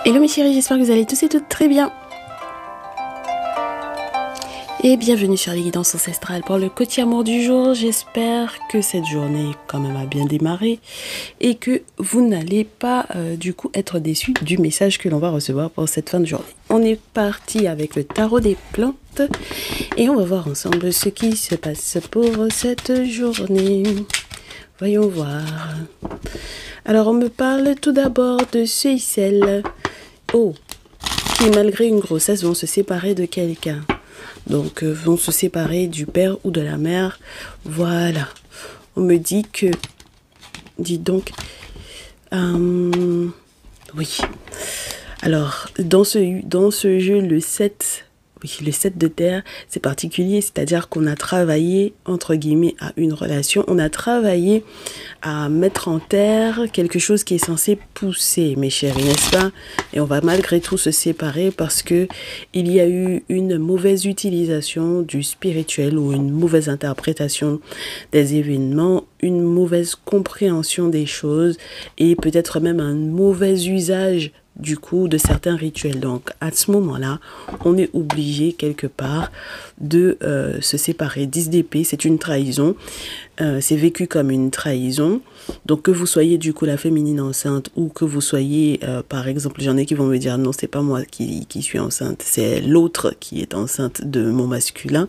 Hello mes chéris, j'espère que vous allez tous et toutes très bien. Et bienvenue sur les guidances ancestrales pour le côté amour du jour. J'espère que cette journée quand même a bien démarré et que vous n'allez pas du coup être déçus du message que l'on va recevoir pour cette fin de journée. On est parti avec le tarot des plantes et on va voir ensemble ce qui se passe pour cette journée. Voyons voir. Alors on me parle tout d'abord de ceux et celles qui malgré une grossesse vont se séparer de quelqu'un. Donc vont se séparer du père ou de la mère. Voilà. On me dit que... Dis donc... oui. Alors, dans ce jeu, le 7 de terre, c'est particulier, c'est-à-dire qu'on a travaillé, entre guillemets, à une relation, on a travaillé à mettre en terre quelque chose qui est censé pousser, mes chéris, n'est-ce pas? Et on va malgré tout se séparer parce que il y a eu une mauvaise utilisation du spirituel ou une mauvaise interprétation des événements, une mauvaise compréhension des choses et peut-être même un mauvais usage du coup de certains rituels. Donc à ce moment-là, on est obligé quelque part de se séparer. 10 d'épée, c'est une trahison. C'est vécu comme une trahison. Donc que vous soyez du coup la féminine enceinte ou que vous soyez, par exemple, j'en ai qui vont me dire non, c'est pas moi qui suis enceinte, c'est l'autre qui est enceinte de mon masculin.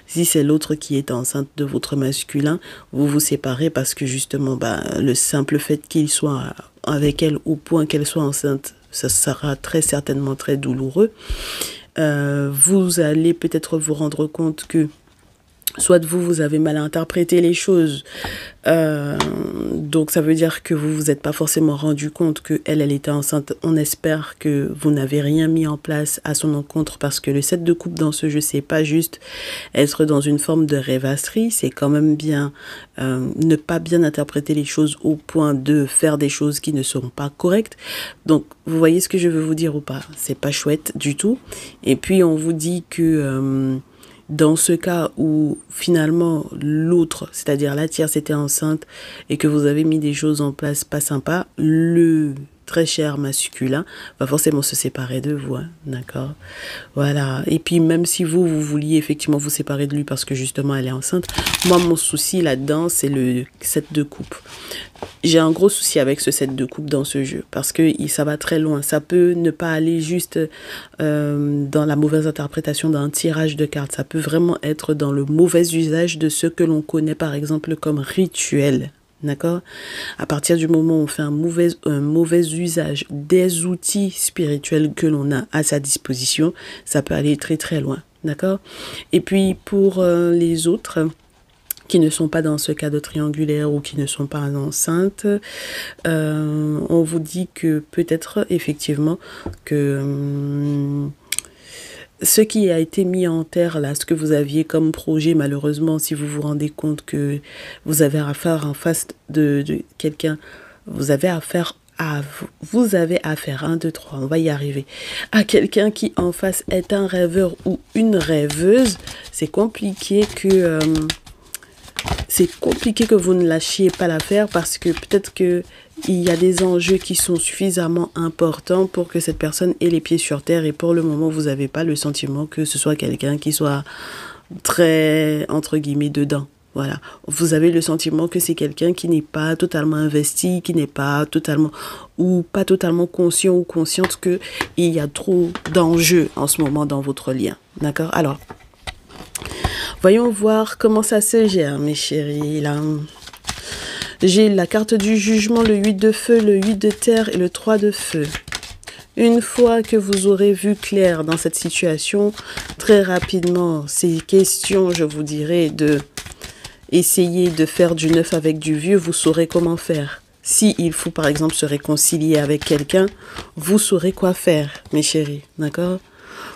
Si c'est l'autre qui est enceinte de votre masculin, vous vous séparez parce que justement, le simple fait qu'il soit avec elle au point qu'elle soit enceinte, ça sera très certainement très douloureux. Vous allez peut-être vous rendre compte que soit vous avez mal interprété les choses, donc ça veut dire que vous vous êtes pas forcément rendu compte que elle était enceinte. On espère que vous n'avez rien mis en place à son encontre parce que le 7 de coupe dans ce jeu, c'est pas juste être dans une forme de rêvasserie, c'est quand même bien ne pas bien interpréter les choses au point de faire des choses qui ne seront pas correctes. Donc vous voyez ce que je veux vous dire ou pas? C'est pas chouette du tout. Et puis on vous dit que dans ce cas où finalement l'autre, c'est-à-dire la tierce était enceinte et que vous avez mis des choses en place pas sympa, le très cher masculin va forcément se séparer de vous, hein, d'accord? Voilà. Et puis même si vous vouliez effectivement vous séparer de lui parce que justement elle est enceinte, moi mon souci là-dedans c'est le 7 de coupe. J'ai un gros souci avec ce 7 de coupe dans ce jeu parce que ça va très loin. Ça peut ne pas aller juste dans la mauvaise interprétation d'un tirage de cartes. Ça peut vraiment être dans le mauvais usage de ce que l'on connaît par exemple comme rituel. D'accord? À partir du moment où on fait un mauvais usage des outils spirituels que l'on a à sa disposition, ça peut aller très très loin. D'accord? Et puis pour les autres qui ne sont pas dans ce cadre triangulaire ou qui ne sont pas enceintes, on vous dit que peut-être effectivement que ce qui a été mis en terre là, ce que vous aviez comme projet, malheureusement, si vous vous rendez compte que vous avez affaire en face de quelqu'un, vous avez affaire, 1, 2, 3, on va y arriver, à quelqu'un qui en face est un rêveur ou une rêveuse, c'est compliqué que vous ne lâchiez pas l'affaire parce que peut-être que il y a des enjeux qui sont suffisamment importants pour que cette personne ait les pieds sur terre et pour le moment vous n'avez pas le sentiment que ce soit quelqu'un qui soit très entre guillemets dedans. Voilà, vous avez le sentiment que c'est quelqu'un qui n'est pas totalement investi, qui n'est pas totalement ou pas totalement conscient ou consciente que il y a trop d'enjeux en ce moment dans votre lien. D'accord? Alors, voyons voir comment ça se gère, mes chéris, là. J'ai la carte du jugement, le 8 de feu, le 8 de terre et le 3 de feu. Une fois que vous aurez vu clair dans cette situation, très rapidement, c'est question, je vous dirais, de essayer de faire du neuf avec du vieux, vous saurez comment faire. Si il faut, par exemple, se réconcilier avec quelqu'un, vous saurez quoi faire, mes chéris, d'accord?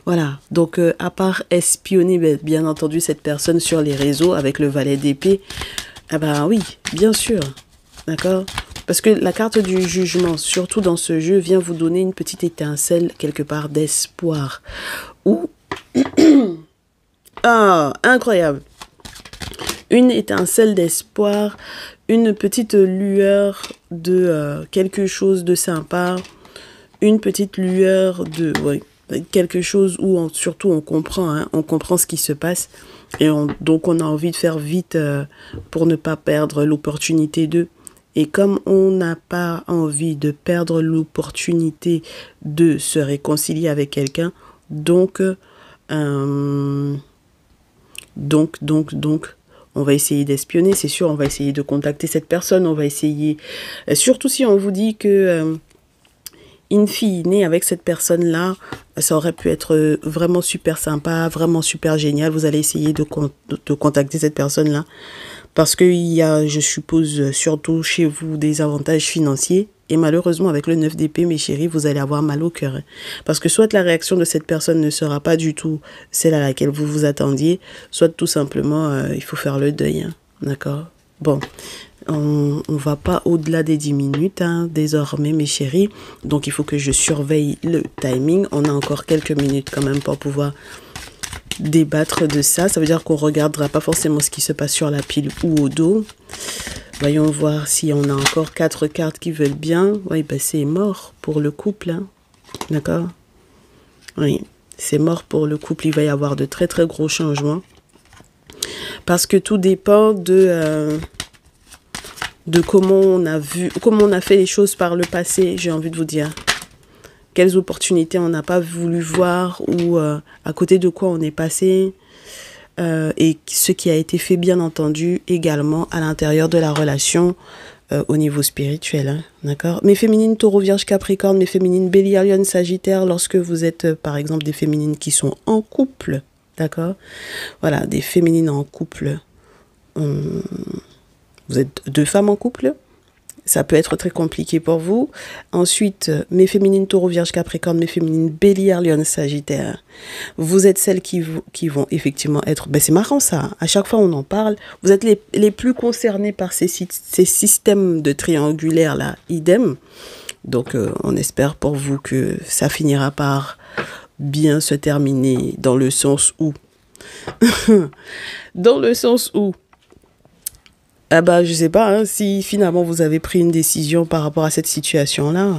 Voilà, donc à part espionner bien entendu cette personne sur les réseaux avec le valet d'épée, ah ben oui, bien sûr, d'accord? Parce que la carte du jugement, surtout dans ce jeu, vient vous donner une petite étincelle quelque part d'espoir. Ou, ah, incroyable, une étincelle d'espoir, une petite lueur de quelque chose de sympa, une petite lueur de... Ouais, quelque chose où surtout on comprend, hein, on comprend ce qui se passe. Et donc on a envie de faire vite pour ne pas perdre l'opportunité de... Et comme on n'a pas envie de perdre l'opportunité de se réconcilier avec quelqu'un, donc, on va essayer d'espionner, c'est sûr, on va essayer de contacter cette personne, on va essayer, surtout si on vous dit que, in fine, avec cette personne-là, ça aurait pu être vraiment super sympa, vraiment super génial, vous allez essayer de contacter cette personne-là. Parce qu'il y a, je suppose, surtout chez vous, des avantages financiers. Et malheureusement, avec le 9 d'épée, mes chéris, vous allez avoir mal au cœur. Parce que soit la réaction de cette personne ne sera pas du tout celle à laquelle vous vous attendiez, soit tout simplement, il faut faire le deuil. Hein. D'accord? Bon, on ne va pas au-delà des 10 minutes, hein, désormais, mes chéris. Donc, il faut que je surveille le timing. On a encore quelques minutes quand même pour pouvoir débattre de ça. Ça veut dire qu'on regardera pas forcément ce qui se passe sur la pile ou au dos. Voyons voir si on a encore 4 cartes qui veulent bien. Oui, ben c'est mort pour le couple. Hein. D'accord? Oui, c'est mort pour le couple. Il va y avoir de très très gros changements. Parce que tout dépend de comment on a fait les choses par le passé, j'ai envie de vous dire. Quelles opportunités on n'a pas voulu voir ou à côté de quoi on est passé. Et ce qui a été fait, bien entendu, également à l'intérieur de la relation au niveau spirituel. Hein, d'accord? Mes féminines Taureau, Vierge, Capricorne, mes féminines Bélier, Lion, Sagittaire, lorsque vous êtes, par exemple, des féminines qui sont en couple. D'accord? Voilà, des féminines en couple. Vous êtes 2 femmes en couple. Ça peut être très compliqué pour vous. Ensuite, mes féminines Taureau, Vierge, Capricorne, mes féminines Bélier, Lion, Sagittaire. Vous êtes celles qui vont effectivement être... Ben c'est marrant ça, à chaque fois on en parle. Vous êtes les plus concernées par ces systèmes de triangulaires là, idem. Donc on espère pour vous que ça finira par bien se terminer dans le sens où... dans le sens où... Ah bah, je sais pas, hein, si finalement vous avez pris une décision par rapport à cette situation-là.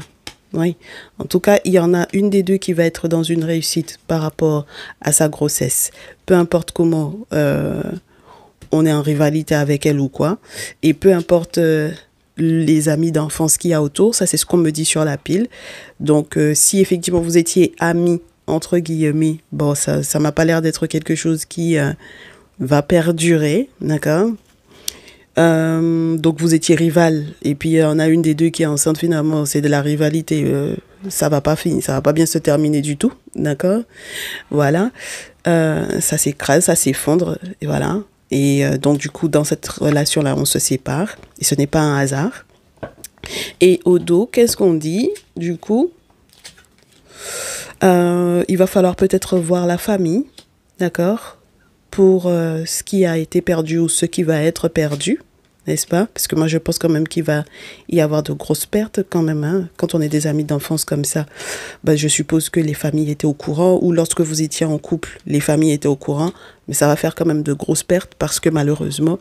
Oui. En tout cas, il y en a une des deux qui va être dans une réussite par rapport à sa grossesse. Peu importe comment on est en rivalité avec elle ou quoi. Et peu importe les amis d'enfance qu'il y a autour. Ça, c'est ce qu'on me dit sur la pile. Donc, si effectivement vous étiez amis, entre guillemets, bon, ça m'a pas l'air d'être quelque chose qui va perdurer. D'accord ? Donc vous étiez rival et puis on a une des deux qui est enceinte, finalement c'est de la rivalité, ça va pas bien se terminer du tout, d'accord, voilà, ça s'écrase, ça s'effondre et voilà, et donc du coup dans cette relation là on se sépare et ce n'est pas un hasard. Et au dos, qu'est-ce qu'on dit du coup? Il va falloir peut-être voir la famille, d'accord, pour ce qui a été perdu ou ce qui va être perdu, n'est-ce pas? Parce que moi, je pense quand même qu'il va y avoir de grosses pertes quand même. Hein. Quand on est des amis d'enfance comme ça, bah, je suppose que les familles étaient au courant, ou lorsque vous étiez en couple, les familles étaient au courant, mais ça va faire quand même de grosses pertes parce que malheureusement,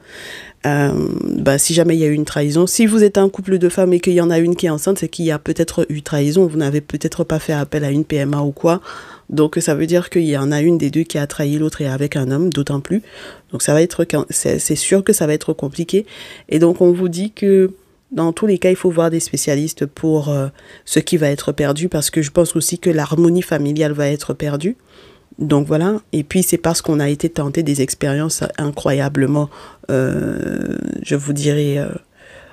bah, si jamais il y a eu une trahison, si vous êtes un couple de femmes et qu'il y en a une qui est enceinte, c'est qu'il y a peut-être eu trahison, vous n'avez peut-être pas fait appel à une PMA ou quoi. Donc ça veut dire qu'il y en a une des deux qui a trahi l'autre et avec un homme, d'autant plus. Donc ça va être, c'est sûr que ça va être compliqué. Et donc on vous dit que dans tous les cas, il faut voir des spécialistes pour ce qui va être perdu, parce que je pense aussi que l'harmonie familiale va être perdue. Donc voilà, et puis c'est parce qu'on a été tenté des expériences incroyablement, je vous dirais,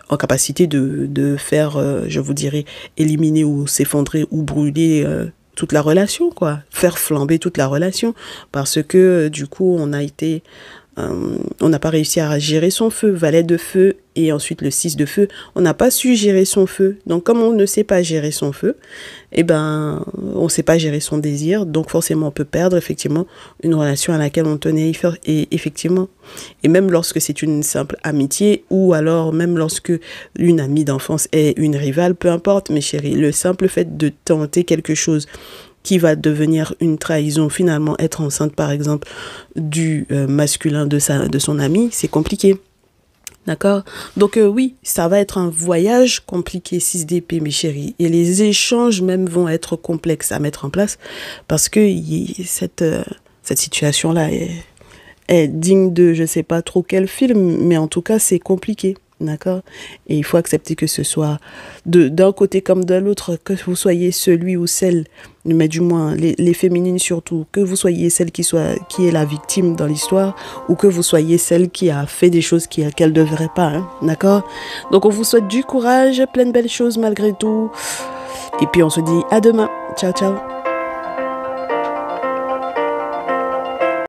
en capacité de faire, je vous dirais, éliminer ou s'effondrer ou brûler toute la relation, quoi. Faire flamber toute la relation. Parce que, du coup, on n'a pas réussi à gérer son feu. Valet de feu et ensuite le 6 de feu. On n'a pas su gérer son feu. Donc, comme on ne sait pas gérer son feu, eh ben, on ne sait pas gérer son désir. Donc, forcément, on peut perdre, effectivement, une relation à laquelle on tenait. Et effectivement, et même lorsque c'est une simple amitié, ou alors même lorsque une amie d'enfance est une rivale, peu importe, mes chéris, le simple fait de tenter quelque chose qui va devenir une trahison, finalement être enceinte par exemple du masculin de son ami, c'est compliqué. D'accord? Donc oui, ça va être un voyage compliqué 6 d'épée, mes chéris. Et les échanges même vont être complexes à mettre en place parce que cette situation-là est digne de je sais pas trop quel film, mais en tout cas, c'est compliqué. D'accord? Et il faut accepter que ce soit d'un côté comme de l'autre, que vous soyez celui ou celle, mais du moins les féminines surtout, que vous soyez celle qui est la victime dans l'histoire ou que vous soyez celle qui a fait des choses qu'elle ne devrait pas. Hein? D'accord? Donc on vous souhaite du courage, plein de belles choses malgré tout. Et puis on se dit à demain. Ciao, ciao.